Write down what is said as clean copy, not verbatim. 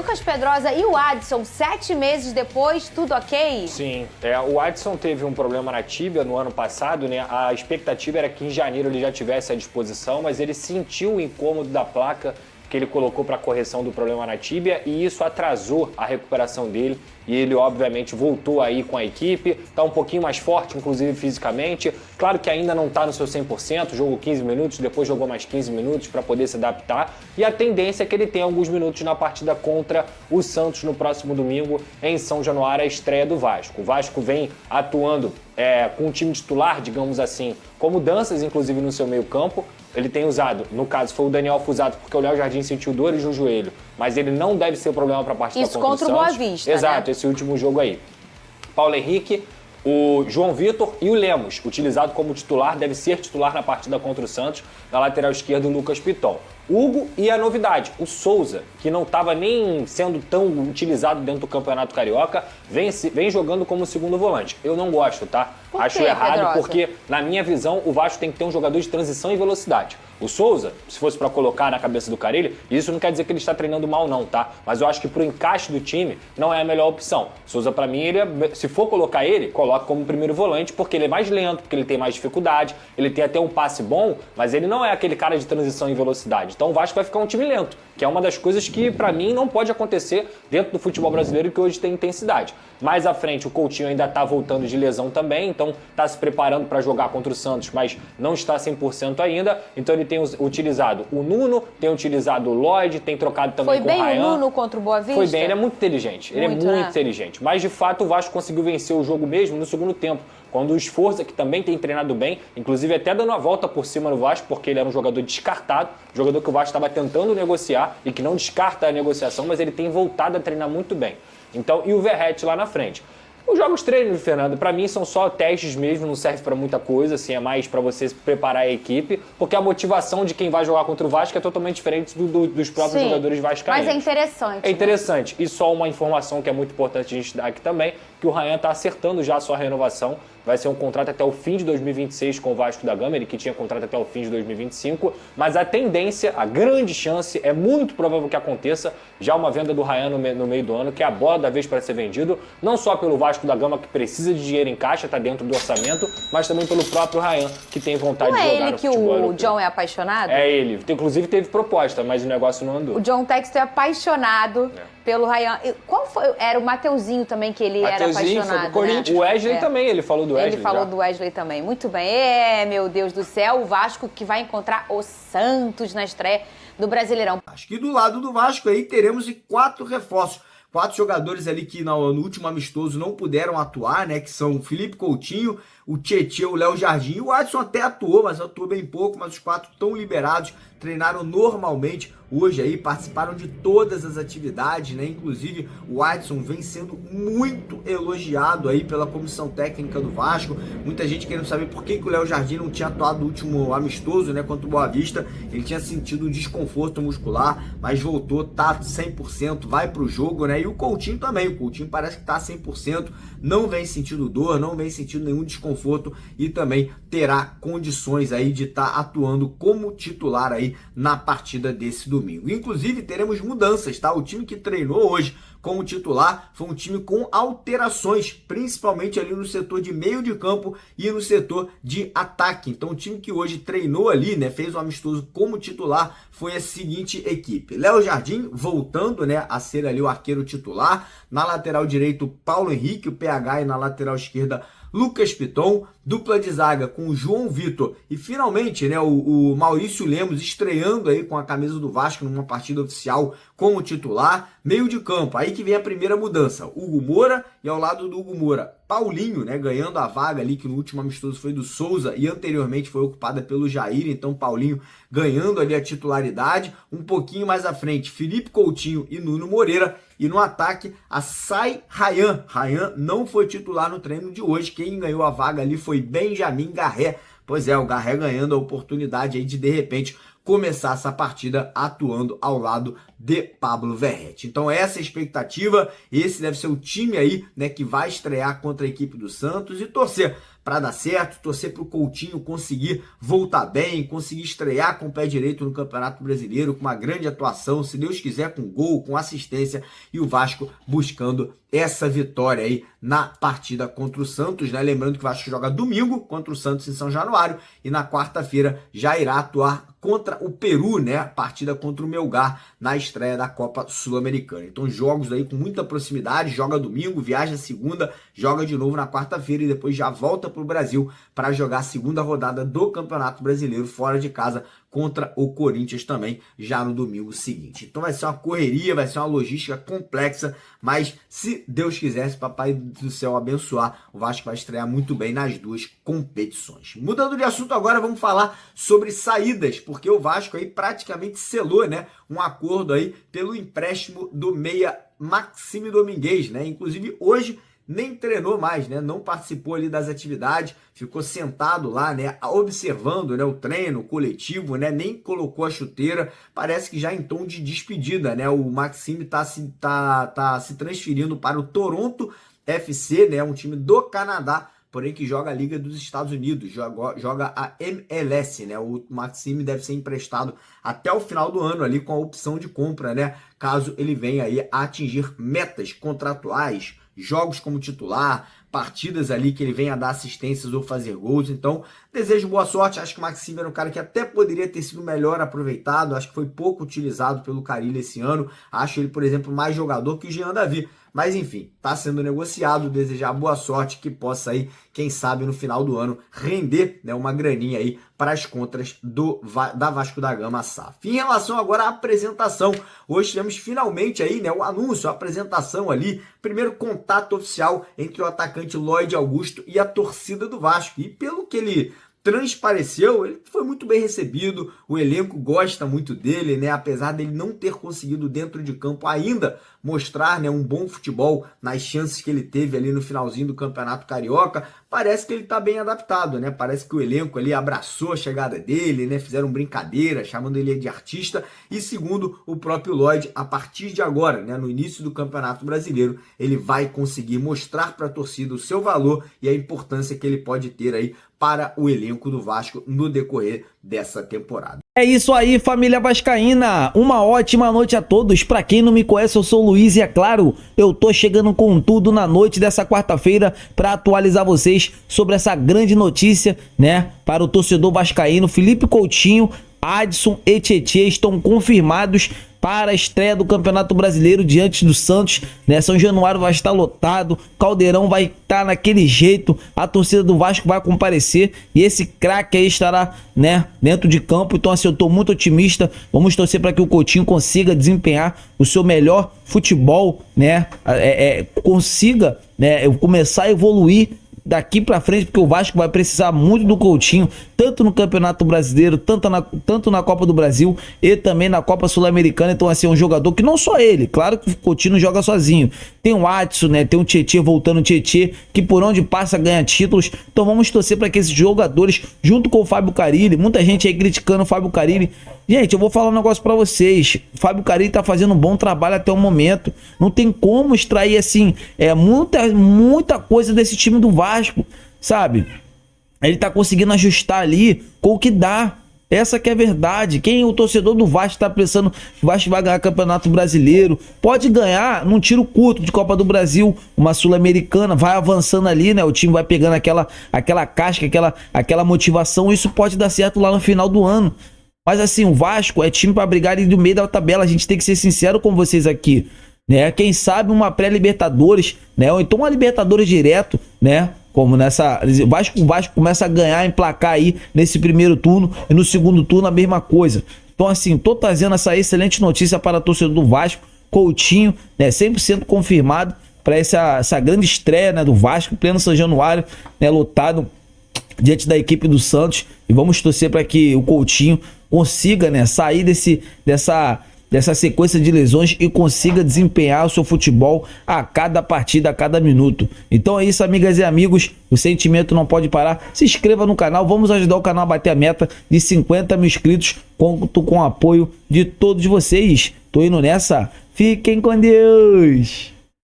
Lucas Pedrosa e o Adson, 7 meses depois, tudo ok? Sim, o Adson teve um problema na tíbia no ano passado, né? A expectativa era que em janeiro ele já tivesse à disposição, mas ele sentiu o incômodo da placa que ele colocou para correção do problema na tíbia e isso atrasou a recuperação dele e ele obviamente voltou aí com a equipe, está um pouquinho mais forte, inclusive fisicamente, claro que ainda não está no seu 100%, jogou 15 minutos, depois jogou mais 15 minutos para poder se adaptar e a tendência é que ele tenha alguns minutos na partida contra o Santos no próximo domingo em São Januário, a estreia do Vasco. O Vasco vem atuando com o time titular, digamos assim, com mudanças inclusive no seu meio campo. Ele tem usado, no caso foi o Daniel Fusado, porque o Léo Jardim sentiu dores no joelho, mas ele não deve ser problema para a partida contra o Santos. Isso contra o Boa Vista, Exato, né? Esse último jogo aí. Paulo Henrique, o João Vitor e o Lemos, utilizado como titular, deve ser titular na partida contra o Santos, na lateral esquerda o Lucas Piton. Hugo e a novidade, o Souza, que não estava nem sendo tão utilizado dentro do Campeonato Carioca, vem jogando como segundo volante. Eu não gosto, tá? Acho errado, Pedrosa? porque, na minha visão, o Vasco tem que ter um jogador de transição e velocidade. O Souza, se fosse para colocar na cabeça do Carille, isso não quer dizer que ele está treinando mal não, tá? Mas eu acho que pro encaixe do time não é a melhor opção. O Souza, para mim, se for colocar ele, coloca como primeiro volante, porque ele é mais lento, porque ele tem mais dificuldade, ele tem até um passe bom, mas ele não é aquele cara de transição e velocidade. Então o Vasco vai ficar um time lento, que é uma das coisas que, para mim, não pode acontecer dentro do futebol brasileiro, que hoje tem intensidade. Mais à frente, o Coutinho ainda está voltando de lesão também, então está se preparando para jogar contra o Santos, mas não está 100% ainda. Então ele tem utilizado o Nuno, tem utilizado o Lloyd, tem trocado também com o Ryan. Foi bem o Nuno contra o Boa Vista? Foi bem, ele é muito inteligente. Ele é muito inteligente. Mas, de fato, o Vasco conseguiu vencer o jogo mesmo no segundo tempo, quando o Sforza, que também tem treinado bem, inclusive até dando a volta por cima no Vasco, porque ele era um jogador descartado, jogador que o Vasco estava tentando negociar e que não descarta a negociação, mas ele tem voltado a treinar muito bem. Então, e o Verratti lá na frente. Os jogos treino, Fernando, para mim são só testes mesmo, não serve para muita coisa, assim, é mais para você preparar a equipe, porque a motivação de quem vai jogar contra o Vasco é totalmente diferente dos próprios jogadores vascaínos. Mas é interessante. É interessante. E só uma informação que é muito importante a gente dar aqui também, que o Ryan está acertando já a sua renovação, vai ser um contrato até o fim de 2026 com o Vasco da Gama, ele que tinha contrato até o fim de 2025, mas a tendência, a grande chance, é muito provável que aconteça já uma venda do Ryan no meio do ano, que é a bola da vez para ser vendido, não só pelo Vasco da Gama, que precisa de dinheiro em caixa, está dentro do orçamento, mas também pelo próprio Ryan, que tem vontade de jogar no futebol. Não é ele que o europeu. John é apaixonado? É ele. Inclusive teve proposta, mas o negócio não andou. O John Textor é apaixonado pelo Ryan. Qual foi? Era o Mateuzinho também que ele era apaixonado, foi pro Corinthians. Né? O Wesley também, ele falou do Wesley. Ele falou do Wesley também. Muito bem. Meu Deus do céu, o Vasco que vai encontrar o Santos na estreia do Brasileirão. Acho que do lado do Vasco aí teremos 4 reforços. 4 jogadores ali que no último amistoso não puderam atuar, né? Que são o Felipe Coutinho, o Tietê, o Léo Jardim. O Adson até atuou, mas atuou bem pouco. Mas os 4 estão liberados, treinaram normalmente hoje aí, participaram de todas as atividades, né? Inclusive o Adson vem sendo muito elogiado aí pela comissão técnica do Vasco. Muita gente querendo saber por que o Léo Jardim não tinha atuado no último amistoso, né? Contra o Boa Vista. Ele tinha sentido um desconforto muscular, mas voltou, tá 100%, vai pro jogo, né? E o Coutinho também. O Coutinho parece que tá 100%, não vem sentindo dor, não vem sentindo nenhum desconforto e também terá condições aí de estar atuando como titular aí na partida desse domingo. Inclusive teremos mudanças, tá? O time que treinou hoje como titular foi um time com alterações, principalmente ali no setor de meio de campo e no setor de ataque. Então o time que hoje treinou ali, né, fez um amistoso como titular, foi a seguinte equipe: Léo Jardim voltando, né, a ser ali o arqueiro titular, na lateral direito Paulo Henrique, o PH, e na lateral esquerda Lucas Piton, dupla de zaga com o João Vitor e finalmente, né, o Maurício Lemos estreando aí com a camisa do Vasco numa partida oficial como titular. Meio de campo, aí que vem a primeira mudança: Hugo Moura, e ao lado do Hugo Moura, Paulinho, né, ganhando a vaga ali que no último amistoso foi do Souza e anteriormente foi ocupada pelo Jair. Então Paulinho ganhando ali a titularidade. Um pouquinho mais à frente, Felipe Coutinho e Nuno Moreira. E no ataque, a Sai Ryan. Ryan não foi titular no treino de hoje. Quem ganhou a vaga ali foi Benjamin Garré. Pois é, o Garré ganhando a oportunidade aí de repente, começar essa partida atuando ao lado de Pablo Verratti. Então essa é a expectativa, esse deve ser o time aí, né, que vai estrear contra a equipe do Santos, e torcer para dar certo, torcer para o Coutinho conseguir voltar bem, conseguir estrear com o pé direito no Campeonato Brasileiro, com uma grande atuação, se Deus quiser, com gol, com assistência, e o Vasco buscando essa vitória aí na partida contra o Santos, né? Lembrando que o Vasco joga domingo contra o Santos em São Januário e na quarta-feira já irá atuar contra o Peru, né? A partida contra o Melgar na estreia da Copa Sul-Americana. Então jogos aí com muita proximidade, joga domingo, viaja segunda, joga de novo na quarta-feira e depois já volta para o Brasil para jogar a segunda rodada do Campeonato Brasileiro fora de casa contra o Corinthians também, já no domingo seguinte. Então vai ser uma correria, vai ser uma logística complexa, mas se Deus quiser, se Papai do Céu abençoar, o Vasco vai estrear muito bem nas duas competições. Mudando de assunto agora, vamos falar sobre saídas, porque o Vasco aí praticamente selou, né, um acordo aí pelo empréstimo do meia Maxime Domingues, né? Inclusive hoje nem treinou mais, né? Não participou ali das atividades, ficou sentado lá, né? Observando, né? O treino coletivo, né? Nem colocou a chuteira, parece que já em tom de despedida, né? O Maxime tá se transferindo para o Toronto FC, né? Um time do Canadá, porém que joga a Liga dos Estados Unidos, joga a MLS, né? O Maxime deve ser emprestado até o final do ano ali com a opção de compra, né? Caso ele venha aí a atingir metas contratuais, jogos como titular, partidas ali que ele venha a dar assistências ou fazer gols. Então, desejo boa sorte. Acho que o Maxime era um cara que até poderia ter sido melhor aproveitado. Acho que foi pouco utilizado pelo Carille esse ano. Acho ele, por exemplo, mais jogador que o Jean Davi. Mas enfim, está sendo negociado, desejar boa sorte, que possa aí, quem sabe no final do ano, render, né, uma graninha aí para as contas da Vasco da Gama SAF. Em relação agora à apresentação, hoje tivemos finalmente aí, né, o anúncio, a apresentação ali, primeiro contato oficial entre o atacante Lloyd Augusto e a torcida do Vasco. E pelo que ele transpareceu, ele foi muito bem recebido, o elenco gosta muito dele, né? Apesar dele não ter conseguido dentro de campo ainda mostrar, né, um bom futebol nas chances que ele teve ali no finalzinho do Campeonato Carioca, parece que ele está bem adaptado, né? Parece que o elenco ali abraçou a chegada dele, né? Fizeram brincadeira, chamando ele de artista, e segundo o próprio Lloyd, a partir de agora, né, no início do Campeonato Brasileiro, ele vai conseguir mostrar para a torcida o seu valor e a importância que ele pode ter aí para o elenco do Vasco no decorrer dessa temporada. É isso aí, família vascaína, uma ótima noite a todos. Pra quem não me conhece, eu sou o Luiz e é claro, eu tô chegando com tudo na noite dessa quarta-feira pra atualizar vocês sobre essa grande notícia, né, para o torcedor vascaíno. Felipe Coutinho, Adson e Tietê estão confirmados para a estreia do Campeonato Brasileiro diante do Santos, né? São Januário vai estar lotado, Caldeirão vai estar naquele jeito, a torcida do Vasco vai comparecer e esse craque aí estará, né, dentro de campo. Então assim, eu tô muito otimista, vamos torcer para que o Coutinho consiga desempenhar o seu melhor futebol, né, consiga, né, começar a evoluir daqui pra frente, porque o Vasco vai precisar muito do Coutinho, tanto no Campeonato Brasileiro, tanto na Copa do Brasil e também na Copa Sul-Americana. Então assim, é um jogador que não só ele, claro que o Coutinho não joga sozinho, tem o Adson, né, tem o Tietê voltando, o Tietê que por onde passa ganha títulos. Então vamos torcer para que esses jogadores, junto com o Fábio Carille, muita gente aí criticando o Fábio Carille, gente, eu vou falar um negócio pra vocês, o Fábio Carille tá fazendo um bom trabalho até o momento, não tem como extrair assim, muita coisa desse time do Vasco, sabe? Ele tá conseguindo ajustar ali com o que dá, essa que é a verdade. O torcedor do Vasco tá pensando que o Vasco vai ganhar Campeonato Brasileiro, pode ganhar num tiro curto de Copa do Brasil, uma Sul-Americana, vai avançando ali, né? O time vai pegando aquela casca, aquela motivação, isso pode dar certo lá no final do ano. Mas assim, o Vasco é time para brigar ali no meio da tabela, a gente tem que ser sincero com vocês aqui, né? Quem sabe uma pré-Libertadores, né? Ou então uma Libertadores direto, né? Como nessa, o Vasco começa a ganhar, emplacar aí nesse primeiro turno e no segundo turno a mesma coisa. Então assim, tô trazendo essa excelente notícia para a torcida do Vasco, Coutinho, né? 100% confirmado para essa grande estreia, né, do Vasco, pleno São Januário, né, lotado diante da equipe do Santos, e vamos torcer para que o Coutinho consiga, né, sair dessa sequência de lesões e consiga desempenhar o seu futebol a cada partida, a cada minuto. Então é isso, amigas e amigos, o sentimento não pode parar. Se inscreva no canal, vamos ajudar o canal a bater a meta de 50 mil inscritos, conto com o apoio de todos vocês. Tô indo nessa, fiquem com Deus!